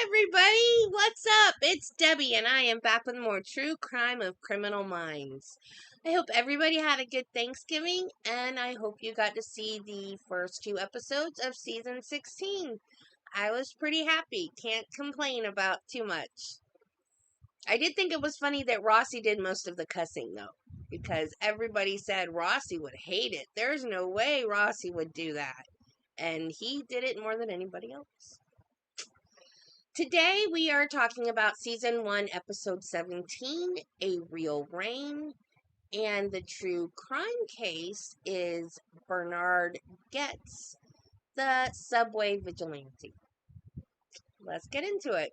everybody, what's up? It's Debbie and I am back with more true crime of criminal minds. I hope everybody had a good Thanksgiving and I hope you got to see the first two episodes of season 16. I was pretty happy, can't complain about too much. I did think it was funny that Rossi did most of the cussing though, because everybody said Rossi would hate it. There's no way Rossi would do that. And he did it more than anybody else. Today we are talking about season 1, episode 17, A Real Rain, and the true crime case is Bernard Goetz, the Subway Vigilante. Let's get into it.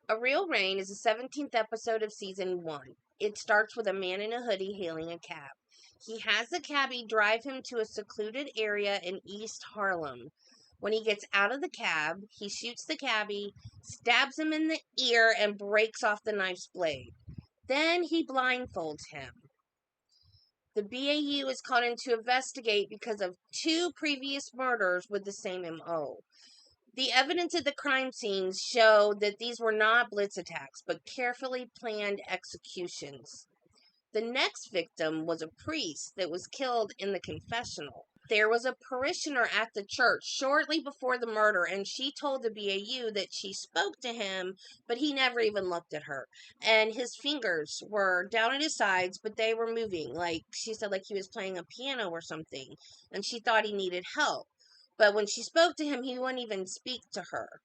A Real Rain is the 17th episode of season 1. It starts with a man in a hoodie hailing a cab. He has the cabbie drive him to a secluded area in East Harlem. When he gets out of the cab, he shoots the cabbie, stabs him in the ear, and breaks off the knife's blade. Then he blindfolds him. The BAU is called in to investigate because of 2 previous murders with the same MO. The evidence at the crime scenes show that these were not blitz attacks, but carefully planned executions. The next victim was a priest that was killed in the confessional. There was a parishioner at the church shortly before the murder, and she told the BAU that she spoke to him, but he never even looked at her. And his fingers were down at his sides, but they were moving. Like, she said, like he was playing a piano or something, and she thought he needed help. But when she spoke to him, he wouldn't even speak to her.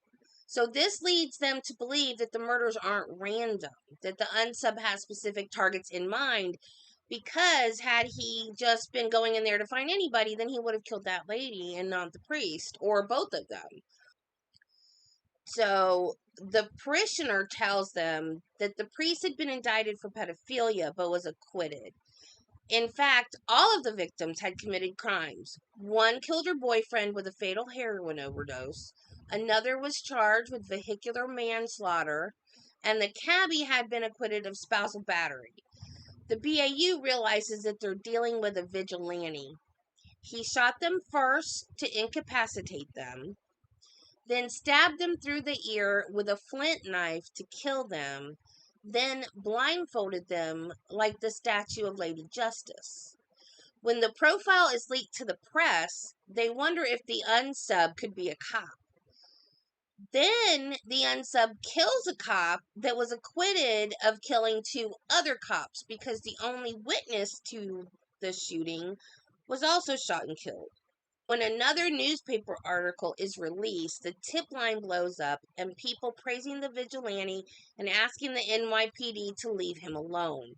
So this leads them to believe that the murders aren't random, that the unsub has specific targets in mind, because had he just been going in there to find anybody, then he would have killed that lady and not the priest, or both of them. So the parishioner tells them that the priest had been indicted for pedophilia, but was acquitted. In fact, all of the victims had committed crimes. One killed her boyfriend with a fatal heroin overdose. Another was charged with vehicular manslaughter. And the cabbie had been acquitted of spousal battery. The BAU realizes that they're dealing with a vigilante. He shot them first to incapacitate them, then stabbed them through the ear with a flint knife to kill them, then blindfolded them like the statue of Lady Justice. When the profile is leaked to the press, they wonder if the unsub could be a cop. Then the unsub kills a cop that was acquitted of killing 2 other cops because the only witness to the shooting was also shot and killed. When another newspaper article is released, the tip line blows up and people praising the vigilante and asking the NYPD to leave him alone.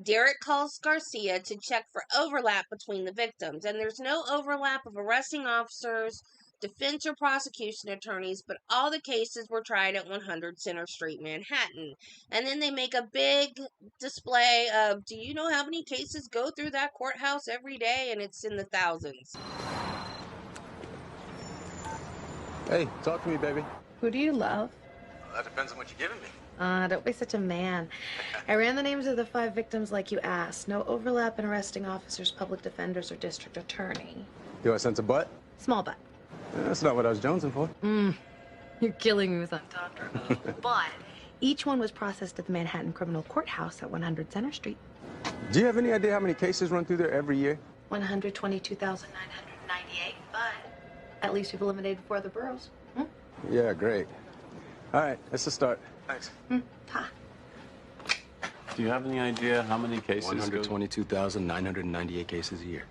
Derek calls Garcia to check for overlap between the victims, and there's no overlap of arresting officers, defense or prosecution attorneys, but all the cases were tried at 100 Center Street, Manhattan. And then they make a big display of, do you know how many cases go through that courthouse every day? And it's in the thousands. Hey, talk to me, baby. Who do you love? Well, that depends on what you're giving me. Don't be such a man. I ran the names of the 5 victims like you asked. No overlap in arresting officers, public defenders, or district attorney. You want a sense of butt? Small butt. That's not what I was jonesing for. You're killing me with entendre. But each one was processed at the Manhattan Criminal Courthouse at 100 Center Street. Do you have any idea how many cases run through there every year? 122,998, but at least we've eliminated 4 other boroughs. Yeah, great. All right, that's a start. Thanks. Ha. Do you have any idea how many cases? 122,998 cases a year.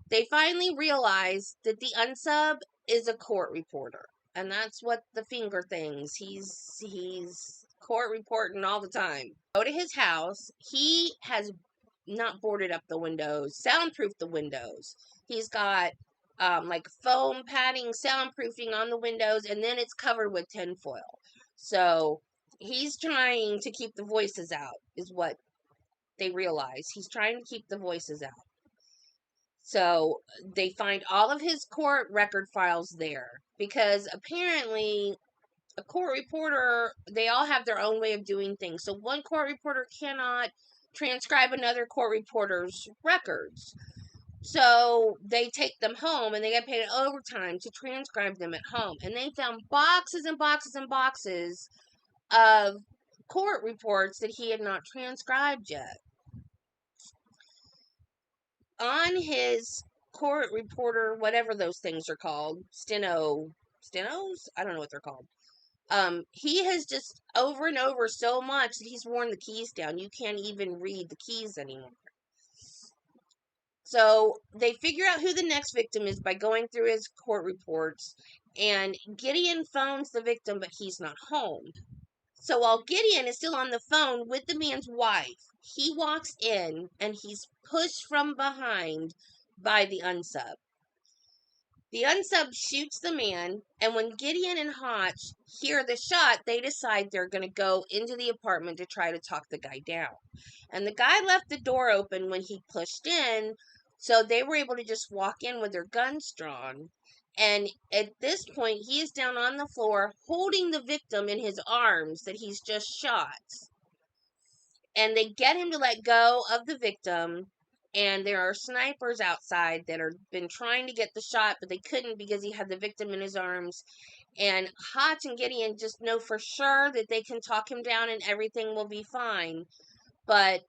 They finally realize that the unsub is a court reporter. And that's what the finger things. He's court reporting all the time. Go to his house. He has not boarded up the windows, soundproofed the windows. He's got like foam padding, soundproofing on the windows, and then it's covered with tinfoil. So he's trying to keep the voices out, is what they realize. He's trying to keep the voices out. So they find all of his court record files there because apparently a court reporter, they all have their own way of doing things. So one court reporter cannot transcribe another court reporter's records. So they take them home and they get paid overtime to transcribe them at home. And they found boxes and boxes and boxes of court reports that he had not transcribed yet. On his court reporter, whatever those things are called, stenos? I don't know what they're called. He has just over and over so much that he's worn the keys down. You can't even read the keys anymore. So they figure out who the next victim is by going through his court reports, and Gideon phones the victim, but he's not home. So while Gideon is still on the phone with the man's wife, he walks in and he's pushed from behind by the unsub. The unsub shoots the man, and when Gideon and Hotch hear the shot, they decide they're going to go into the apartment to try to talk the guy down. And the guy left the door open when he pushed in, so they were able to just walk in with their guns drawn. And at this point, he is down on the floor holding the victim in his arms that he's just shot. And they get him to let go of the victim. And there are snipers outside that have been trying to get the shot, but they couldn't because he had the victim in his arms. And Hotch and Gideon just know for sure that they can talk him down and everything will be fine. But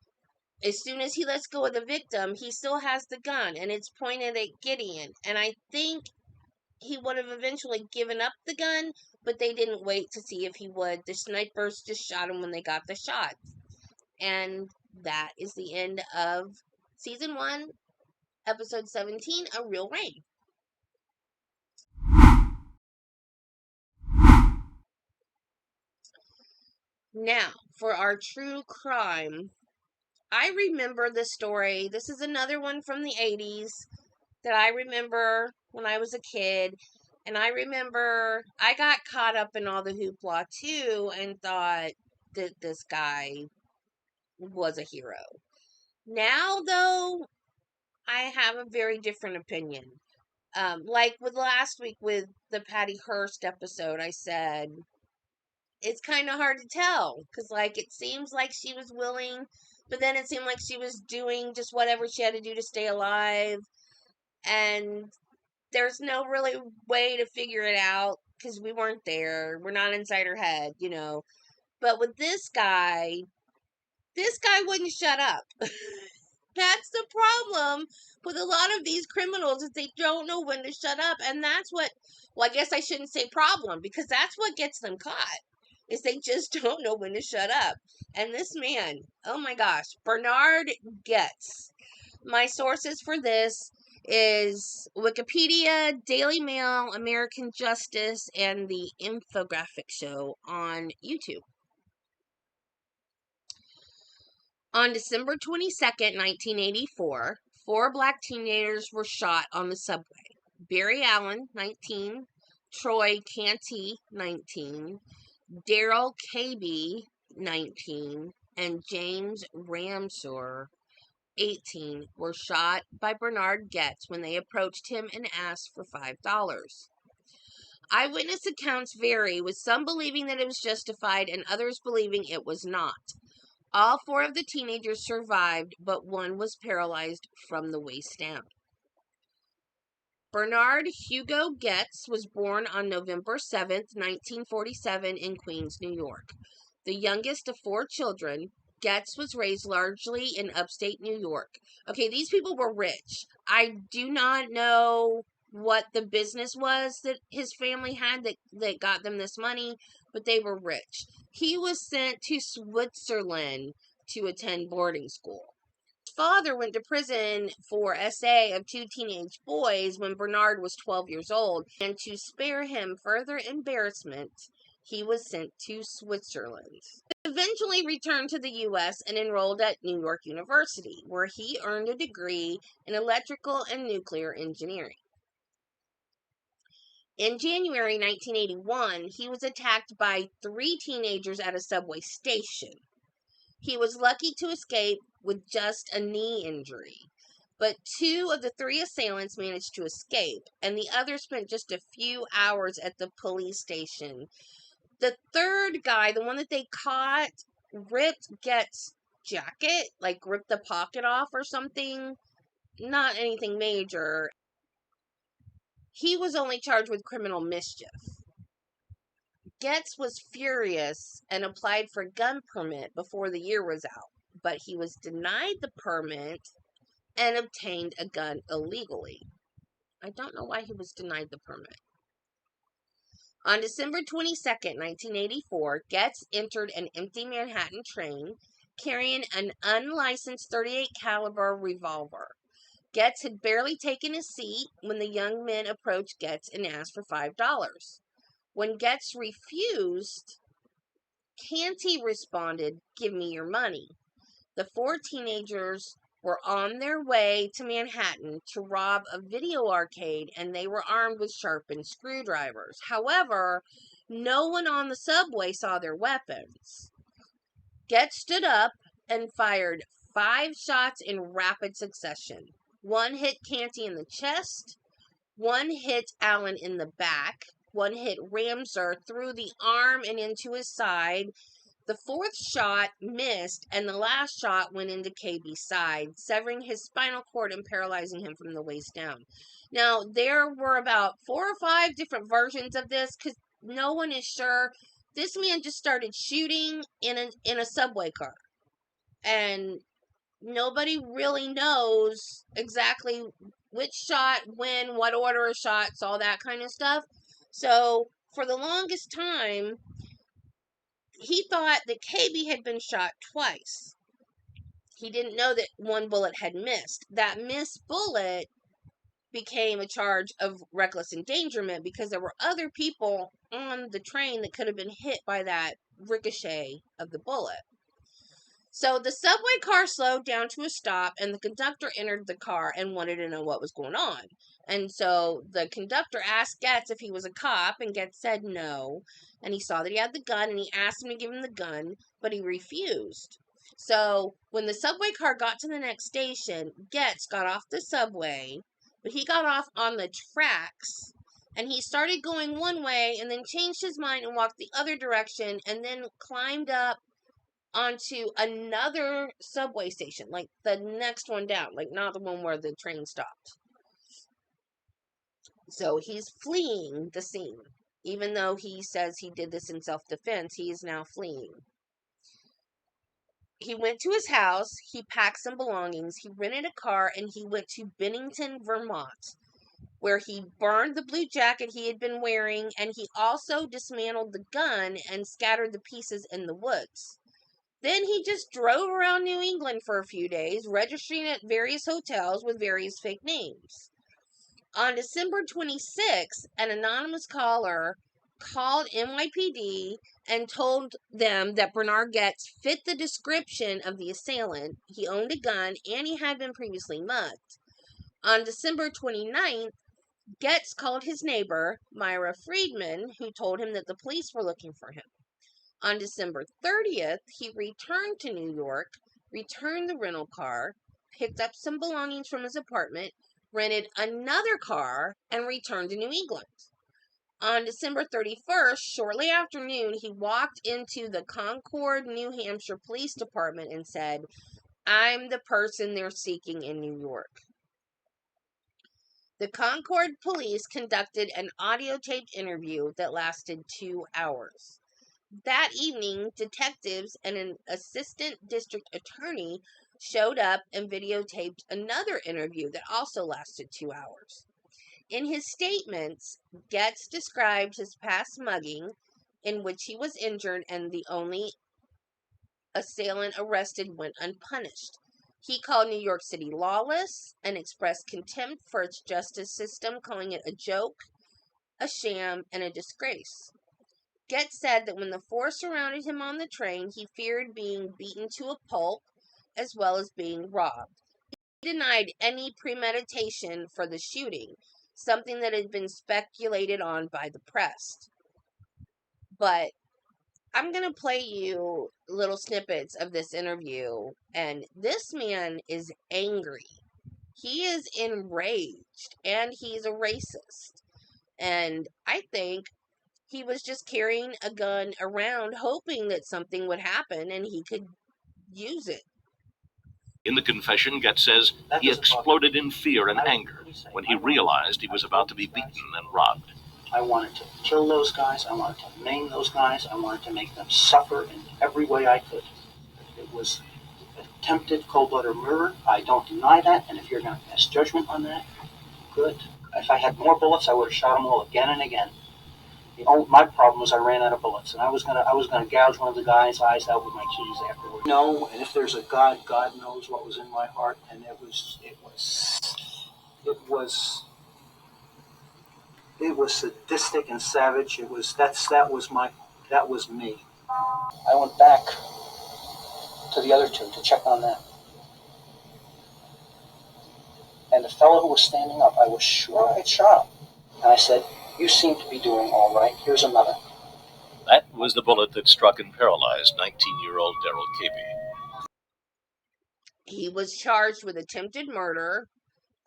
as soon as he lets go of the victim, he still has the gun, and it's pointed at Gideon. And I think he would have eventually given up the gun, but they didn't wait to see if he would. The snipers just shot him when they got the shot. And that is the end of Season 1, Episode 17, A Real Rain. Now, for our true crime, I remember this story. This is another one from the 80s that I remember when I was a kid. And I remember I got caught up in all the hoopla too and thought that this guy was a hero. Now, though, I have a very different opinion. Like with last week with the Patty Hearst episode, I said it's kind of hard to tell because, like, it seems like she was willing, but then it seemed like she was doing just whatever she had to do to stay alive, and there's no really way to figure it out because we weren't there. We're not inside her head, you know. But with this guy wouldn't shut up. That's the problem with a lot of these criminals is they don't know when to shut up. And that's what, well, I guess I shouldn't say problem because that's what gets them caught is they just don't know when to shut up. And this man, oh my gosh, Bernard Goetz. My sources for this is Wikipedia, Daily Mail, American Justice, and the Infographic Show on YouTube. On December 22nd, 1984, 4 black teenagers were shot on the subway. Barry Allen, 19, Troy Canty, 19, Daryl KB, 19, and James Ramseur, 18, were shot by Bernard Goetz when they approached him and asked for $5. Eyewitness accounts vary, with some believing that it was justified and others believing it was not. All 4 of the teenagers survived, but one was paralyzed from the waist down. Bernard Hugo Goetz was born on November 7th, 1947 in Queens, New York. The youngest of 4 children, Goetz was raised largely in upstate New York. Okay, these people were rich. I do not know what the business was that his family had that got them this money, but they were rich. He was sent to Switzerland to attend boarding school. His father went to prison for SA of 2 teenage boys when Bernard was 12 years old, and to spare him further embarrassment, he was sent to Switzerland. He eventually returned to the U.S. and enrolled at New York University, where he earned a degree in electrical and nuclear engineering. In January 1981, he was attacked by 3 teenagers at a subway station. He was lucky to escape with just a knee injury, but 2 of the 3 assailants managed to escape, and the others spent just a few hours at the police station. The 3rd guy, the one that they caught, ripped Goetz's jacket, like ripped the pocket off or something. Not anything major. He was only charged with criminal mischief. Goetz was furious and applied for a gun permit before the year was out, but he was denied the permit and obtained a gun illegally. I don't know why he was denied the permit. On December 22nd, 1984, Goetz entered an empty Manhattan train carrying an unlicensed .38 caliber revolver. Goetz had barely taken his seat when the young men approached Goetz and asked for $5. When Goetz refused, Canty responded, "Give me your money." The four teenagers were on their way to Manhattan to rob a video arcade, and they were armed with sharpened screwdrivers. However, no one on the subway saw their weapons. Goetz stood up and fired 5 shots in rapid succession. One hit Canty in the chest, one hit Allen in the back, one hit Ramser through the arm and into his side. The fourth shot missed, and the last shot went into KB's side, severing his spinal cord and paralyzing him from the waist down. Now, there were about 4 or 5 different versions of this, because no one is sure. This man just started shooting in a subway car, and nobody really knows exactly which shot, when, what order of shots, all that kind of stuff. So, for the longest time, he thought that KB had been shot twice. He didn't know that one bullet had missed. That missed bullet became a charge of reckless endangerment because there were other people on the train that could have been hit by that ricochet of the bullet. So the subway car slowed down to a stop, and the conductor entered the car and wanted to know what was going on. And so the conductor asked Goetz if he was a cop, and Goetz said no. And he saw that he had the gun, and he asked him to give him the gun, but he refused. So when the subway car got to the next station, Goetz got off the subway, but he got off on the tracks, and he started going one way, and then changed his mind and walked the other direction, and then climbed up onto another subway station, like the next one down, like not the one where the train stopped. So he's fleeing the scene. Even though he says he did this in self-defense, he is now fleeing. He went to his house, he packed some belongings, he rented a car, and he went to Bennington, Vermont, where he burned the blue jacket he had been wearing, and he also dismantled the gun and scattered the pieces in the woods. Then he just drove around New England for a few days, registering at various hotels with various fake names. On December 26th, an anonymous caller called NYPD and told them that Bernard Goetz fit the description of the assailant. He owned a gun, and he had been previously mugged. On December 29th, Goetz called his neighbor, Myra Friedman, who told him that the police were looking for him. On December 30th, he returned to New York, returned the rental car, picked up some belongings from his apartment, rented another car, and returned to New England. On December 31st, shortly after noon, he walked into the Concord, New Hampshire Police Department and said, "I'm the person they're seeking in New York." The Concord police conducted an audio-taped interview that lasted 2 hours. That evening, detectives and an assistant district attorney showed up and videotaped another interview that also lasted 2 hours. In his statements, Goetz described his past mugging, in which he was injured and the only assailant arrested went unpunished. He called New York City lawless and expressed contempt for its justice system, calling it a joke, a sham, and a disgrace. Goetz said that when the force surrounded him on the train, he feared being beaten to a pulp as well as being robbed. He denied any premeditation for the shooting, something that had been speculated on by the press. But I'm going to play you little snippets of this interview, and this man is angry. He is enraged, and he's a racist. And I think he was just carrying a gun around hoping that something would happen and he could use it. In the confession, Goetz says he exploded in fear and anger when he realized he was about to be beaten and robbed. I wanted to kill those guys. I wanted to maim those guys. I wanted to make them suffer in every way I could. It was attempted cold-blooded murder. I don't deny that, and if you're going to pass judgment on that, good. If I had more bullets, I would have shot them all again and again. My problem was I ran out of bullets, and I was gonna gouge one of the guy's eyes out with my keys afterward. No, and if there's a God, God knows what was in my heart, and it was sadistic and savage. That was me. I went back to the other two to check on them, and the fellow who was standing up, I was sure I had shot him, and I said, "You seem to be doing all right. Here's another." That was the bullet that struck and paralyzed 19-year-old Daryl Cabey. He was charged with attempted murder,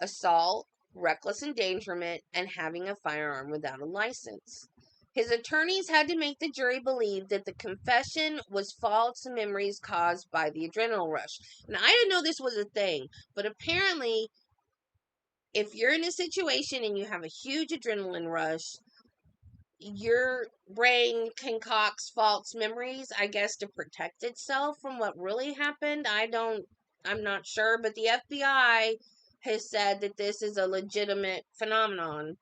assault, reckless endangerment, and having a firearm without a license. His attorneys had to make the jury believe that the confession was false memories caused by the adrenaline rush. And I didn't know this was a thing, but apparently, if you're in a situation and you have a huge adrenaline rush, your brain concocts false memories, I guess, to protect itself from what really happened. I'm not sure, but the FBI has said that this is a legitimate phenomenon.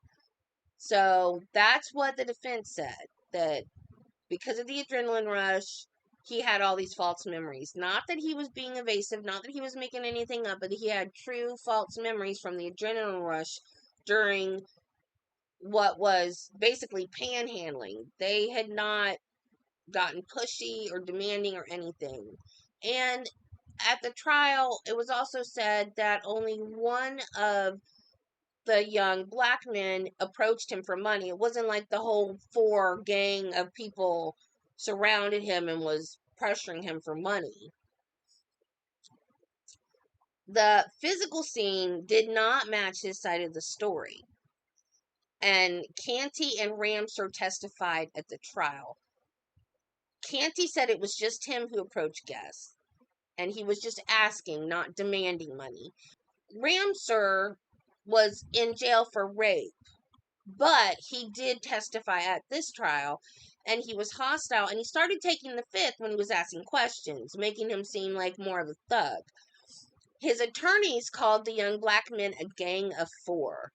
So that's what the defense said, that because of the adrenaline rush, he had all these false memories. Not that he was being evasive, not that he was making anything up, but he had true false memories from the adrenaline rush during what was basically panhandling. They had not gotten pushy or demanding or anything. And at the trial, it was also said that only one of the young black men approached him for money. It wasn't like the whole 4 gang of people surrounded him and was pressuring him for money. The physical scene did not match his side of the story. And Canty and Ramser testified at the trial. Canty said it was just him who approached guests, and he was just asking, not demanding money. Ramser was in jail for rape, but he did testify at this trial, and he was hostile, and he started taking the fifth when he was asking questions, making him seem like more of a thug. His attorneys called the young black men a gang of 4.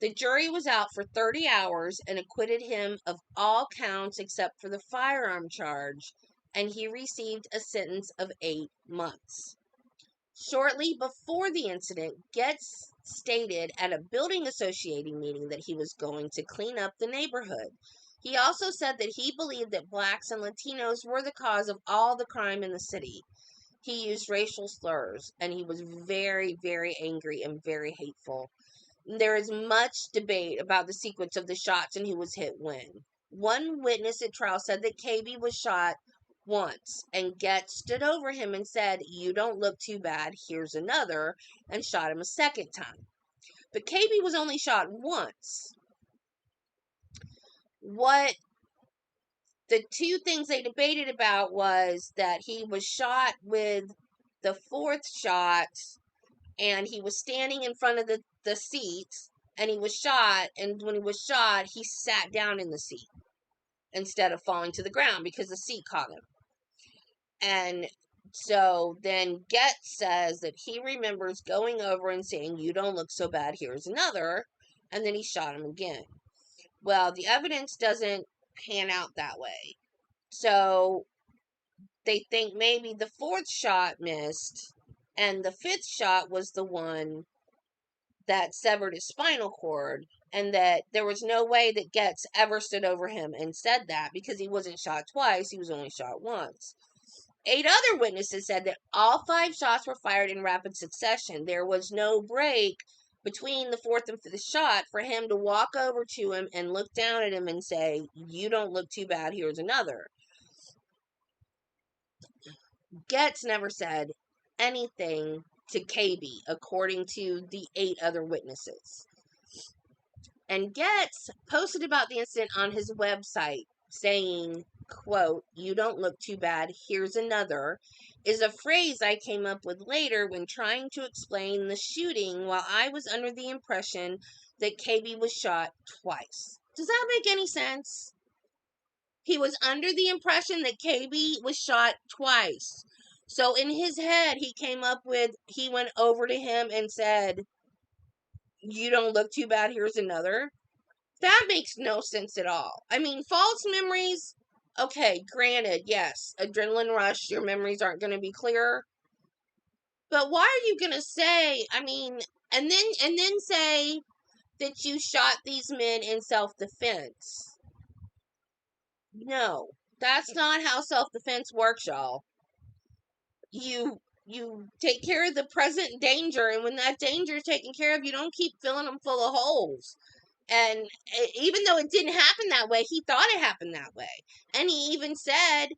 The jury was out for 30 hours and acquitted him of all counts except for the firearm charge, and he received a sentence of 8 months. Shortly before the incident, Goetz stated at a building associating meeting that he was going to clean up the neighborhood. He also said that he believed that blacks and Latinos were the cause of all the crime in the city. He used racial slurs, and he was very, very angry and very hateful. There is much debate about the sequence of the shots and who was hit when. One witness at trial said that Cabey was shot once, and Goetz stood over him and said, "You don't look too bad, here's another," and shot him a second time. But Cabey was only shot once. What the 2 things they debated about was that he was shot with the 4th shot, and he was standing in front of the seat, and he was shot, and when he was shot, he sat down in the seat instead of falling to the ground because the seat caught him. And so then Goetz says that he remembers going over and saying, "You don't look so bad, here's another," and then he shot him again. Well, the evidence doesn't pan out that way. So they think maybe the 4th shot missed, and the 5th shot was the one that severed his spinal cord, and that there was no way that Goetz ever stood over him and said that because he wasn't shot twice, he was only shot once. 8 other witnesses said that all 5 shots were fired in rapid succession. There was no break between the 4th and 5th shot for him to walk over to him and look down at him and say, "You don't look too bad, here's another." Goetz never said anything to Cabey, according to the 8 other witnesses. And Goetz posted about the incident on his website, saying, quote, "You don't look too bad, here's another." is a phrase I came up with later when trying to explain the shooting while I was under the impression that KB was shot twice. Does that make any sense? He was under the impression that KB was shot twice. So in his head, he went over to him and said, "You don't look too bad, here's another." That makes no sense at all. I mean, false memories, okay, granted, yes, adrenaline rush, your memories aren't going to be clear. But why are you going to say, and then say that you shot these men in self-defense? No, that's not how self-defense works, y'all. You take care of the present danger, and when that danger is taken care of, you don't keep filling them full of holes. And even though it didn't happen that way, he thought it happened that way. And he even said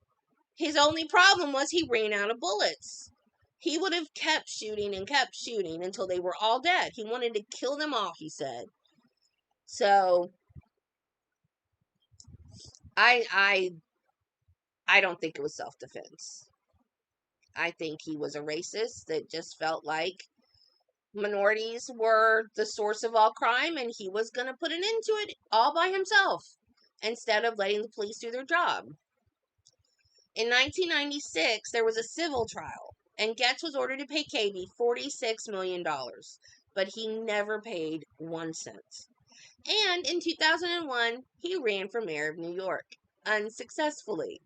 his only problem was he ran out of bullets. He would have kept shooting until they were all dead. He wanted to kill them all, he said. So I don't think it was self-defense. I think he was a racist that just felt like minorities were the source of all crime, and he was going to put an end to it all by himself instead of letting the police do their job. In 1996, there was a civil trial, and Goetz was ordered to pay KB $46 million, but he never paid 1 cent. And in 2001, he ran for mayor of New York, unsuccessfully.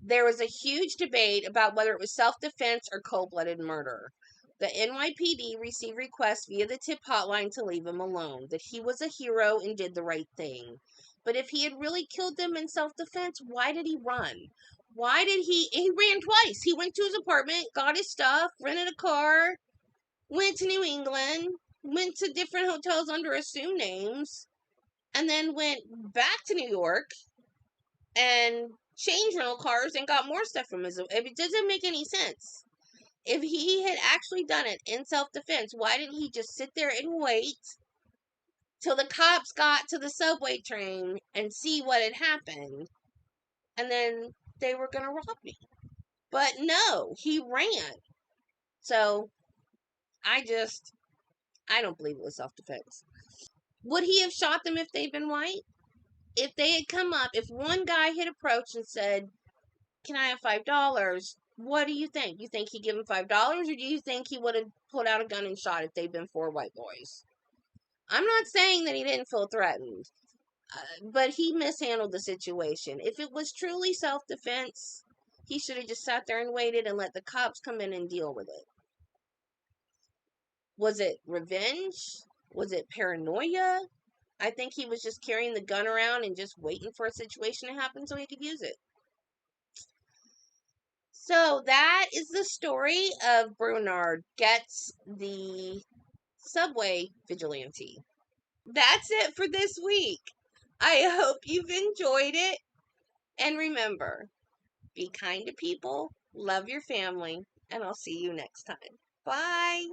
There was a huge debate about whether it was self-defense or cold-blooded murder. The NYPD received requests via the tip hotline to leave him alone, that he was a hero and did the right thing. But if he had really killed them in self-defense, why did he run? He ran twice. He went to his apartment, got his stuff, rented a car, went to New England, went to different hotels under assumed names, and then went back to New York and changed rental cars and got more stuff from his. It doesn't make any sense. If he had actually done it in self-defense, why didn't he just sit there and wait till the cops got to the subway train and see what had happened, and then they were going to rob me? But no, he ran. So, I don't believe it was self-defense. Would he have shot them if they'd been white? If they had come up, if one guy had approached and said, "Can I have $5? What do you think? You think he'd give him $5, or do you think he would have pulled out a gun and shot if they'd been 4 white boys?" I'm not saying that he didn't feel threatened, but he mishandled the situation. If it was truly self-defense, he should have just sat there and waited and let the cops come in and deal with it. Was it revenge? Was it paranoia? I think he was just carrying the gun around and just waiting for a situation to happen so he could use it. So that is the story of Bernard Goetz, the Subway Vigilante. That's it for this week. I hope you've enjoyed it. And remember, be kind to people, love your family, and I'll see you next time. Bye.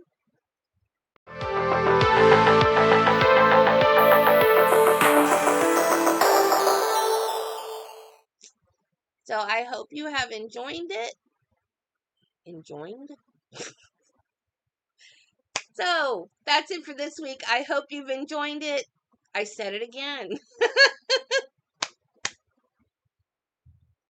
So I hope you have enjoyed it. So that's it for this week. I hope you've enjoyed it. I said it again.